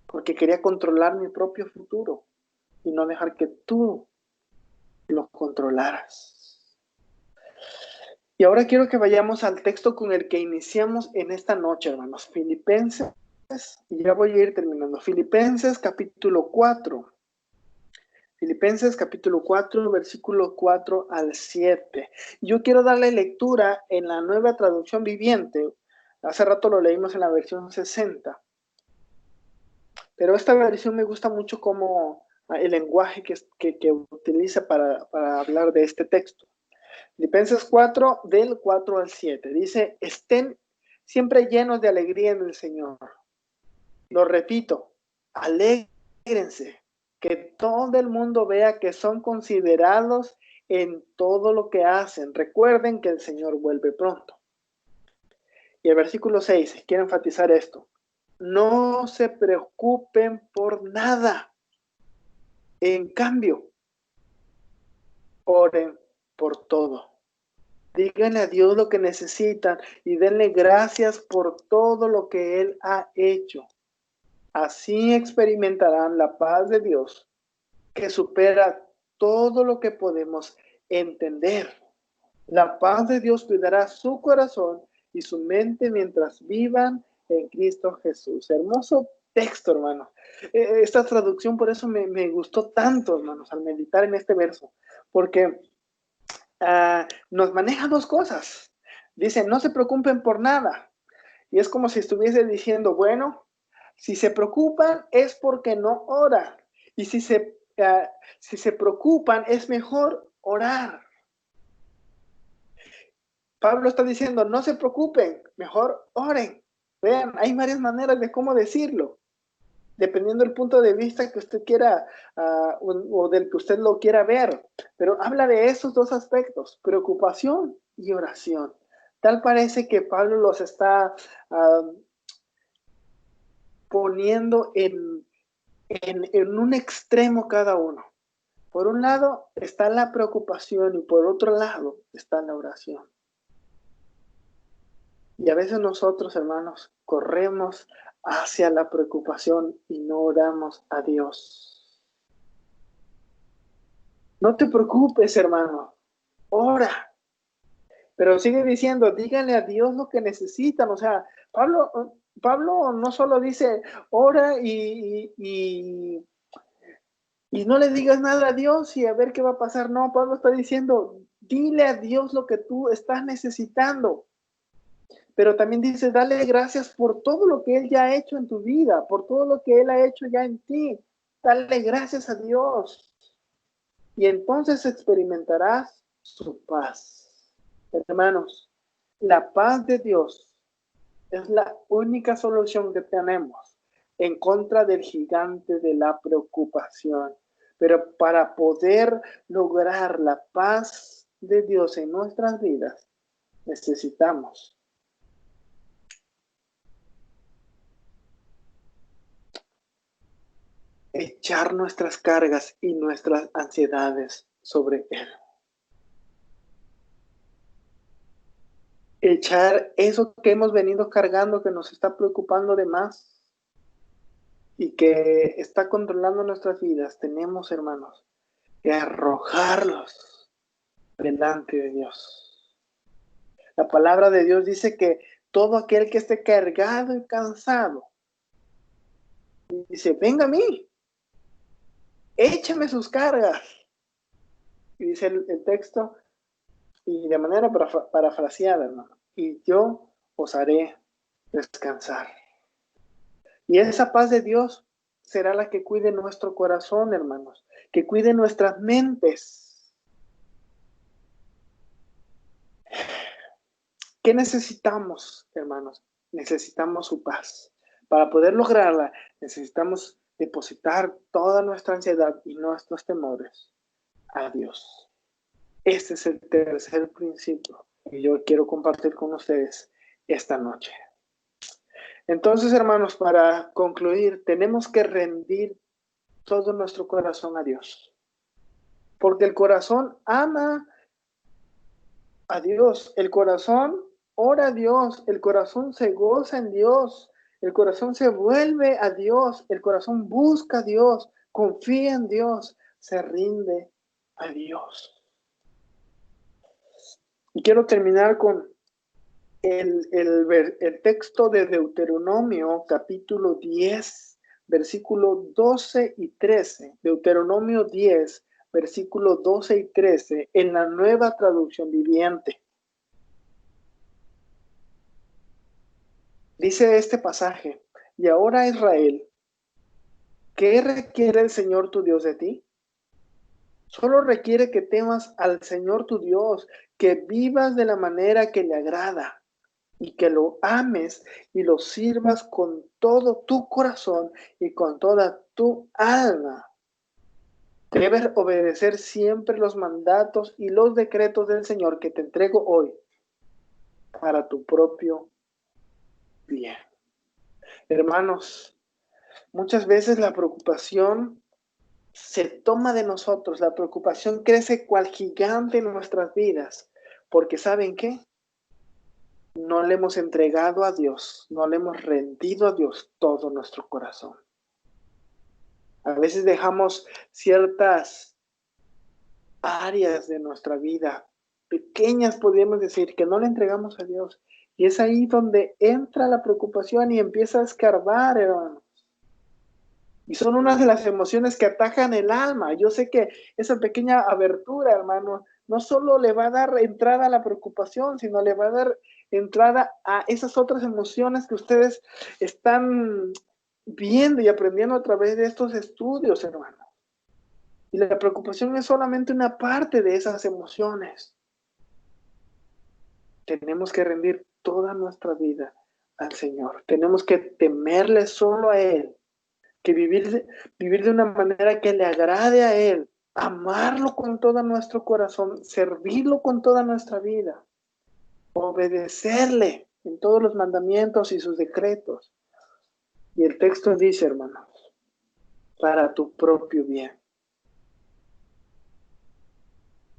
porque quería controlar mi propio futuro y no dejar que tú lo controlaras. Y ahora quiero que vayamos al texto con el que iniciamos en esta noche, hermanos. Filipenses, y ya voy a ir terminando. Filipenses capítulo 4. Filipenses capítulo 4, versículo 4 al 7. Yo quiero darle lectura en la Nueva Traducción Viviente. Hace rato lo leímos en la versión 60. Pero esta versión me gusta mucho como el lenguaje que utiliza para hablar de este texto. Filipenses 4, del 4 al 7. Dice, estén siempre llenos de alegría en el Señor. Lo repito, alégrense, que todo el mundo vea que son considerados en todo lo que hacen. Recuerden que el Señor vuelve pronto. Y el versículo 6, quiero enfatizar esto. No se preocupen por nada. En cambio, oren por todo. Díganle a Dios lo que necesitan y denle gracias por todo lo que Él ha hecho. Así experimentarán la paz de Dios, que supera todo lo que podemos entender. La paz de Dios cuidará su corazón y su mente mientras vivan en Cristo Jesús. Hermoso texto, hermano. Esta traducción por eso me gustó tanto, hermanos, al meditar en este verso, porque nos maneja dos cosas. Dice, no se preocupen por nada. Y es como si estuviese diciendo, bueno, si se preocupan es porque no oran. Y si se preocupan es mejor orar. Pablo está diciendo, no se preocupen, mejor oren. Vean, hay varias maneras de cómo decirlo, dependiendo del punto de vista que usted quiera o del que usted lo quiera ver. Pero habla de esos dos aspectos, preocupación y oración. Tal parece que Pablo los está poniendo en un extremo cada uno. Por un lado está la preocupación y por otro lado está la oración. Y a veces nosotros, hermanos, corremos hacia la preocupación y no oramos a Dios. No te preocupes, hermano, ora. Pero sigue diciendo, díganle a Dios lo que necesitan. O sea, Pablo no solo dice, ora y no le digas nada a Dios y a ver qué va a pasar. No, Pablo está diciendo, dile a Dios lo que tú estás necesitando. Pero también dice, dale gracias por todo lo que Él ya ha hecho en tu vida, por todo lo que Él ha hecho ya en ti. Dale gracias a Dios. Y entonces experimentarás su paz. Hermanos, la paz de Dios es la única solución que tenemos en contra del gigante de la preocupación. Pero para poder lograr la paz de Dios en nuestras vidas, necesitamos echar nuestras cargas y nuestras ansiedades sobre Él. Echar eso que hemos venido cargando, que nos está preocupando de más y que está controlando nuestras vidas. Tenemos, hermanos, que arrojarlos delante de Dios. La palabra de Dios dice que todo aquel que esté cargado y cansado, dice, venga a mí, échame sus cargas. Y dice el texto, y de manera parafraseada, hermano, y yo os haré descansar. Y esa paz de Dios será la que cuide nuestro corazón, hermanos, que cuide nuestras mentes. ¿Qué necesitamos, hermanos? Necesitamos su paz. Para poder lograrla, necesitamos depositar toda nuestra ansiedad y nuestros temores a Dios. Este es el tercer principio que yo quiero compartir con ustedes esta noche. Entonces, hermanos, para concluir, tenemos que rendir todo nuestro corazón a Dios. Porque el corazón ama a Dios. El corazón ora a Dios, el corazón se goza en Dios, el corazón se vuelve a Dios, el corazón busca a Dios, confía en Dios, se rinde a Dios. Y quiero terminar con el texto de Deuteronomio, capítulo 10, versículo 12 y 13. Deuteronomio 10, versículo 12 y 13, en la Nueva Traducción Viviente. Dice este pasaje: y ahora, Israel, ¿qué requiere el Señor tu Dios de ti? Solo requiere que temas al Señor tu Dios, que vivas de la manera que le agrada, y que lo ames y lo sirvas con todo tu corazón y con toda tu alma. Debes obedecer siempre los mandatos y los decretos del Señor que te entrego hoy para tu propio bien. Hermanos, muchas veces la preocupación se toma de nosotros, la preocupación crece cual gigante en nuestras vidas, porque ¿saben qué? No le hemos entregado a Dios, no le hemos rendido a Dios todo nuestro corazón. A veces dejamos ciertas áreas de nuestra vida, pequeñas podríamos decir, que no le entregamos a Dios. Y es ahí donde entra la preocupación y empieza a escarbar, hermanos. Y son unas de las emociones que atajan el alma. Yo sé que esa pequeña abertura, hermano, no solo le va a dar entrada a la preocupación, sino le va a dar entrada a esas otras emociones que ustedes están viendo y aprendiendo a través de estos estudios, hermano. Y la preocupación es solamente una parte de esas emociones. Tenemos que rendir toda nuestra vida al Señor. Tenemos que temerle solo a Él, que vivir de una manera que le agrade a Él, amarlo con todo nuestro corazón, servirlo con toda nuestra vida, obedecerle en todos los mandamientos y sus decretos. Y el texto dice, hermanos, para tu propio bien.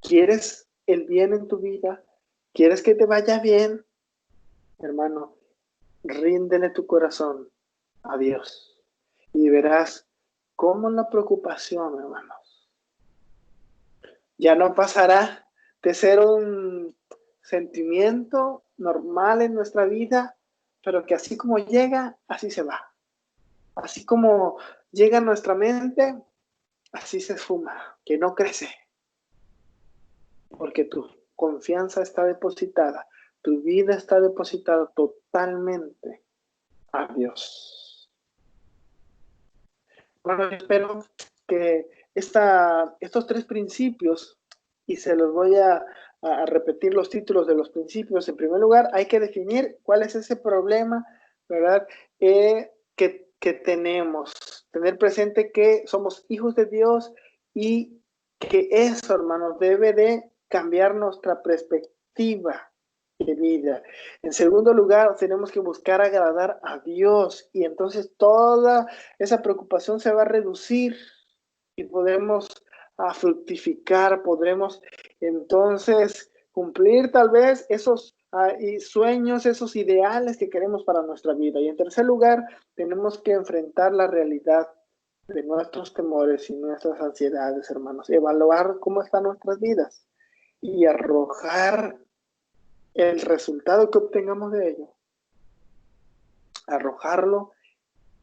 ¿Quieres el bien en tu vida? ¿Quieres que te vaya bien? Hermano, ríndele tu corazón a Dios y verás cómo la preocupación, hermanos, ya no pasará de ser un sentimiento normal en nuestra vida, pero que así como llega, así se va. Así como llega a nuestra mente, así se esfuma, que no crece. Porque tu confianza está depositada, tu vida está depositada totalmente a Dios. Bueno, yo espero que estos tres principios, y se los voy a repetir los títulos de los principios. En primer lugar, hay que definir cuál es ese problema, ¿verdad? Que tenemos. Tener presente que somos hijos de Dios y que eso, hermanos, debe de cambiar nuestra perspectiva de vida. En segundo lugar, tenemos que buscar agradar a Dios y entonces toda esa preocupación se va a reducir y podemos fructificar, podremos entonces cumplir tal vez esos sueños, esos ideales que queremos para nuestra vida. Y en tercer lugar, tenemos que enfrentar la realidad de nuestros temores y nuestras ansiedades, hermanos, evaluar cómo están nuestras vidas y arrojar el resultado que obtengamos de ello, arrojarlo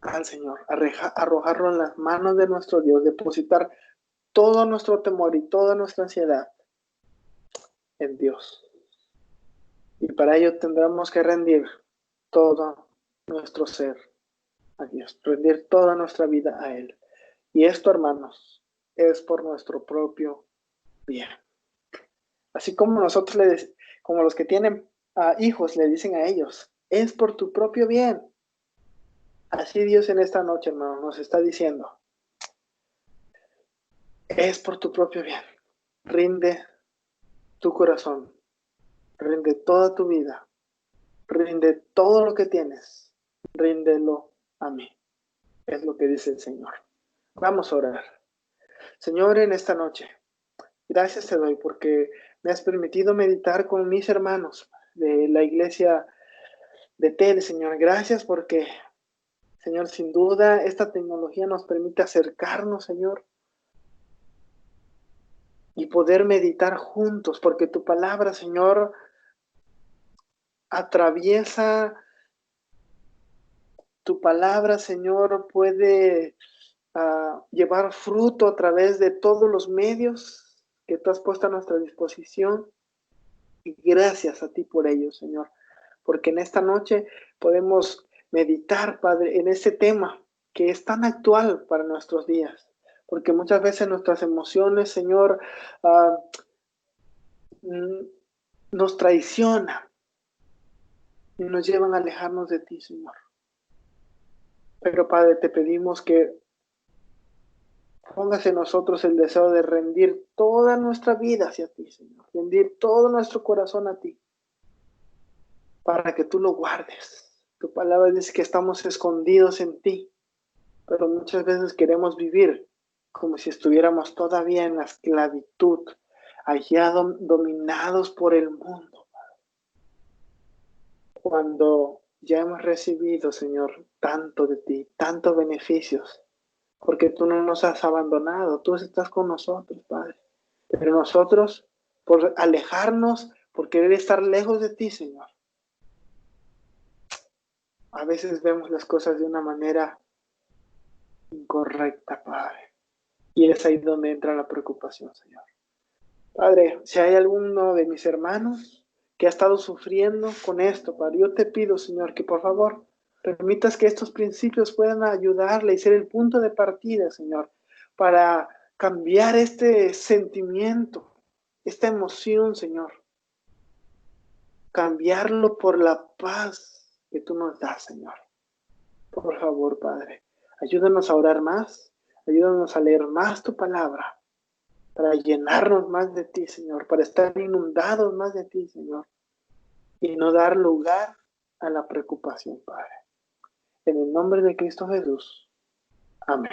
al Señor, arrojarlo en las manos de nuestro Dios, depositar todo nuestro temor y toda nuestra ansiedad en Dios. Y para ello tendremos que rendir todo nuestro ser a Dios, rendir toda nuestra vida a Él. Y esto, hermanos, es por nuestro propio bien. Así como nosotros, como los que tienen hijos, le dicen a ellos, es por tu propio bien. Así Dios en esta noche, hermano, nos está diciendo, es por tu propio bien. Rinde tu corazón, rinde toda tu vida, rinde todo lo que tienes, ríndelo a mí. Es lo que dice el Señor. Vamos a orar. Señor, en esta noche, gracias te doy porque me has permitido meditar con mis hermanos. de la iglesia de TED, Señor. Gracias porque, Señor, sin duda, esta tecnología nos permite acercarnos, Señor, y poder meditar juntos, porque tu palabra, Señor, atraviesa, tu palabra, Señor, puede llevar fruto a través de todos los medios que tú has puesto a nuestra disposición. Y gracias a ti por ello, Señor, porque en esta noche podemos meditar, Padre, en ese tema que es tan actual para nuestros días, porque muchas veces nuestras emociones, Señor, nos traicionan y nos llevan a alejarnos de ti, Señor. Pero, Padre, te pedimos que pongas en nosotros el deseo de rendir toda nuestra vida hacia ti, Señor, rendir todo nuestro corazón a ti, para que tú lo guardes. Tu palabra dice que estamos escondidos en ti, pero muchas veces queremos vivir como si estuviéramos todavía en la esclavitud, allá dominados por el mundo. Cuando ya hemos recibido, Señor, tanto de ti, tantos beneficios, porque tú no nos has abandonado, tú estás con nosotros, Padre. Pero nosotros, por alejarnos, por querer estar lejos de ti, Señor, a veces vemos las cosas de una manera incorrecta, Padre. Y es ahí donde entra la preocupación, Señor. Padre, si hay alguno de mis hermanos que ha estado sufriendo con esto, Padre, yo te pido, Señor, que por favor permitas que estos principios puedan ayudarle y ser el punto de partida, Señor, para cambiar este sentimiento, esta emoción, Señor. Cambiarlo por la paz que tú nos das, Señor. Por favor, Padre, ayúdanos a orar más, ayúdanos a leer más tu palabra, para llenarnos más de ti, Señor, para estar inundados más de ti, Señor, y no dar lugar a la preocupación, Padre. En el nombre de Cristo Jesús. Amén.